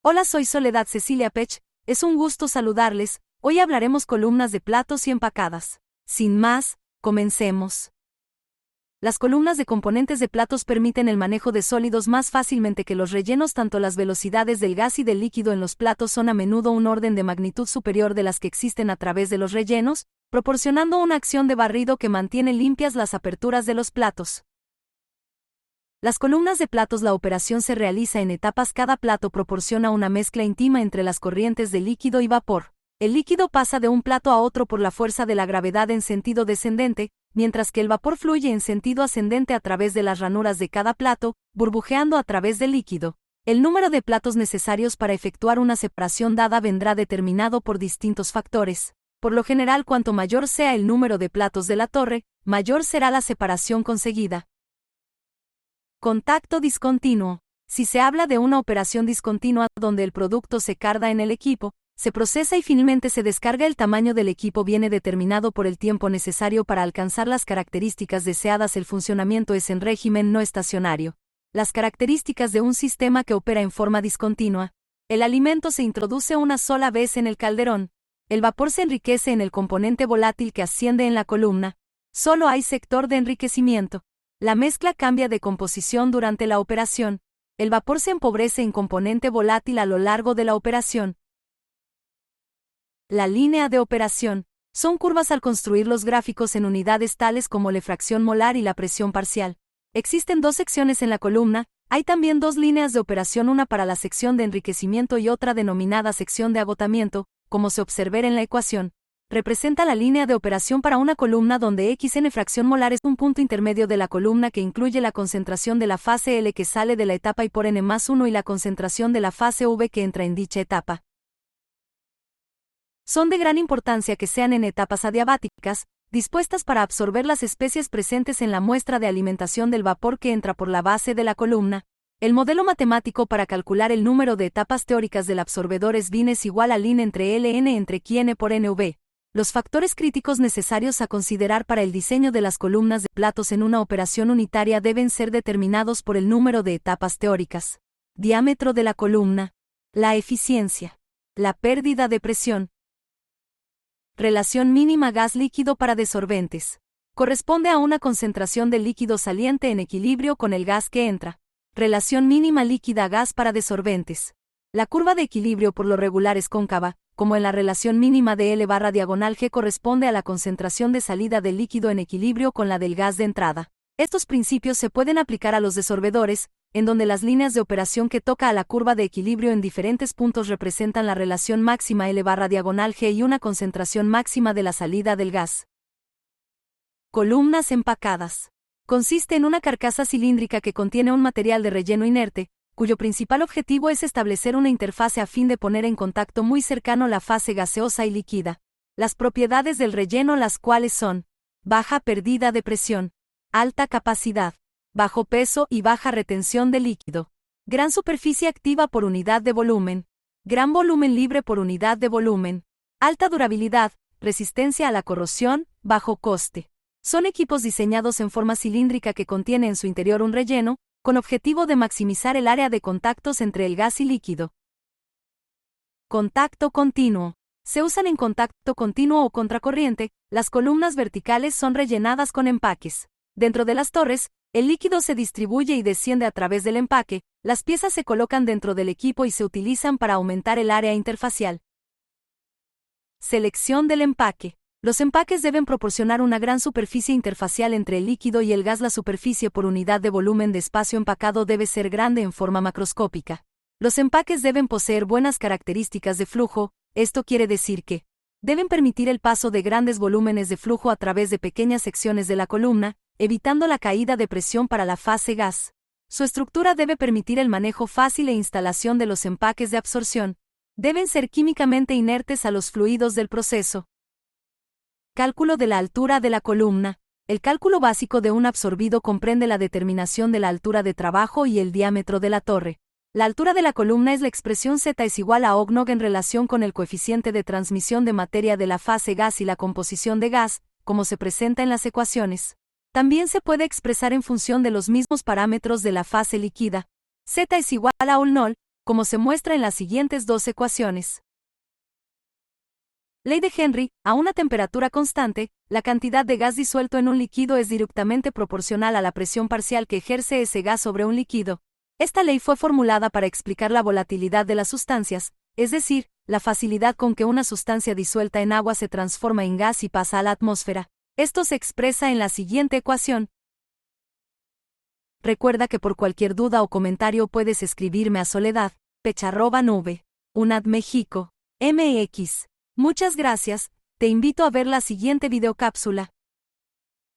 Hola, soy Soledad Cecilia Pech, es un gusto saludarles. Hoy hablaremos columnas de platos y empacadas. Sin más, comencemos. Las columnas de componentes de platos permiten el manejo de sólidos más fácilmente que los rellenos. Tanto las velocidades del gas y del líquido en los platos son a menudo un orden de magnitud superior de las que existen a través de los rellenos, proporcionando una acción de barrido que mantiene limpias las aperturas de los platos. Las columnas de platos. La operación se realiza en etapas. Cada plato proporciona una mezcla íntima entre las corrientes de líquido y vapor. El líquido pasa de un plato a otro por la fuerza de la gravedad en sentido descendente, mientras que el vapor fluye en sentido ascendente a través de las ranuras de cada plato, burbujeando a través del líquido. El número de platos necesarios para efectuar una separación dada vendrá determinado por distintos factores. Por lo general, cuanto mayor sea el número de platos de la torre, mayor será la separación conseguida. Contacto discontinuo. Si se habla de una operación discontinua donde el producto se carga en el equipo, se procesa y finalmente se descarga, el tamaño del equipo viene determinado por el tiempo necesario para alcanzar las características deseadas. El funcionamiento es en régimen no estacionario. Las características de un sistema que opera en forma discontinua. El alimento se introduce una sola vez en el calderón. El vapor se enriquece en el componente volátil que asciende en la columna. Solo hay sector de enriquecimiento. La mezcla cambia de composición durante la operación. El vapor se empobrece en componente volátil a lo largo de la operación. La línea de operación. Son curvas al construir los gráficos en unidades tales como la fracción molar y la presión parcial. Existen dos secciones en la columna. Hay también dos líneas de operación, una para la sección de enriquecimiento y otra denominada sección de agotamiento, como se observa en la ecuación. Representa la línea de operación para una columna donde xn fracción molar es un punto intermedio de la columna que incluye la concentración de la fase L que sale de la etapa I por n+1 y la concentración de la fase V que entra en dicha etapa. Son de gran importancia que sean en etapas adiabáticas, dispuestas para absorber las especies presentes en la muestra de alimentación del vapor que entra por la base de la columna. El modelo matemático para calcular el número de etapas teóricas del absorbedor es bin es igual a ln entre Ln entre qn por nv. Los factores críticos necesarios a considerar para el diseño de las columnas de platos en una operación unitaria deben ser determinados por el número de etapas teóricas. Diámetro de la columna. La eficiencia. La pérdida de presión. Relación mínima gas-líquido para desorbentes. Corresponde a una concentración del líquido saliente en equilibrio con el gas que entra. Relación mínima líquida-gas para desorbentes. La curva de equilibrio por lo regular es cóncava, como en la relación mínima de L/diagonal G corresponde a la concentración de salida del líquido en equilibrio con la del gas de entrada. Estos principios se pueden aplicar a los desorbedores, en donde las líneas de operación que toca a la curva de equilibrio en diferentes puntos representan la relación máxima L/diagonal G y una concentración máxima de la salida del gas. Columnas empacadas. Consiste en una carcasa cilíndrica que contiene un material de relleno inerte, cuyo principal objetivo es establecer una interfase a fin de poner en contacto muy cercano la fase gaseosa y líquida. Las propiedades del relleno, las cuales son: baja pérdida de presión, alta capacidad, bajo peso y baja retención de líquido, gran superficie activa por unidad de volumen, gran volumen libre por unidad de volumen, alta durabilidad, resistencia a la corrosión, bajo coste. Son equipos diseñados en forma cilíndrica que contiene en su interior un relleno, con objetivo de maximizar el área de contactos entre el gas y líquido. Contacto continuo. Se usan en contacto continuo o contracorriente. Las columnas verticales son rellenadas con empaques. Dentro de las torres, el líquido se distribuye y desciende a través del empaque. Las piezas se colocan dentro del equipo y se utilizan para aumentar el área interfacial. Selección del empaque. Los empaques deben proporcionar una gran superficie interfacial entre el líquido y el gas. La superficie por unidad de volumen de espacio empacado debe ser grande en forma macroscópica. Los empaques deben poseer buenas características de flujo. Esto quiere decir que deben permitir el paso de grandes volúmenes de flujo a través de pequeñas secciones de la columna, evitando la caída de presión para la fase gas. Su estructura debe permitir el manejo fácil e instalación de los empaques de absorción. Deben ser químicamente inertes a los fluidos del proceso. Cálculo de la altura de la columna. El cálculo básico de un absorbido comprende la determinación de la altura de trabajo y el diámetro de la torre. La altura de la columna es la expresión Z es igual a OG en relación con el coeficiente de transmisión de materia de la fase gas y la composición de gas, como se presenta en las ecuaciones. También se puede expresar en función de los mismos parámetros de la fase líquida. Z es igual a UL0, como se muestra en las siguientes dos ecuaciones. Ley de Henry: a una temperatura constante, la cantidad de gas disuelto en un líquido es directamente proporcional a la presión parcial que ejerce ese gas sobre un líquido. Esta ley fue formulada para explicar la volatilidad de las sustancias, es decir, la facilidad con que una sustancia disuelta en agua se transforma en gas y pasa a la atmósfera. Esto se expresa en la siguiente ecuación. Recuerda que por cualquier duda o comentario puedes escribirme a soledad.pech@UNAD México, MX. Muchas gracias, te invito a ver la siguiente videocápsula.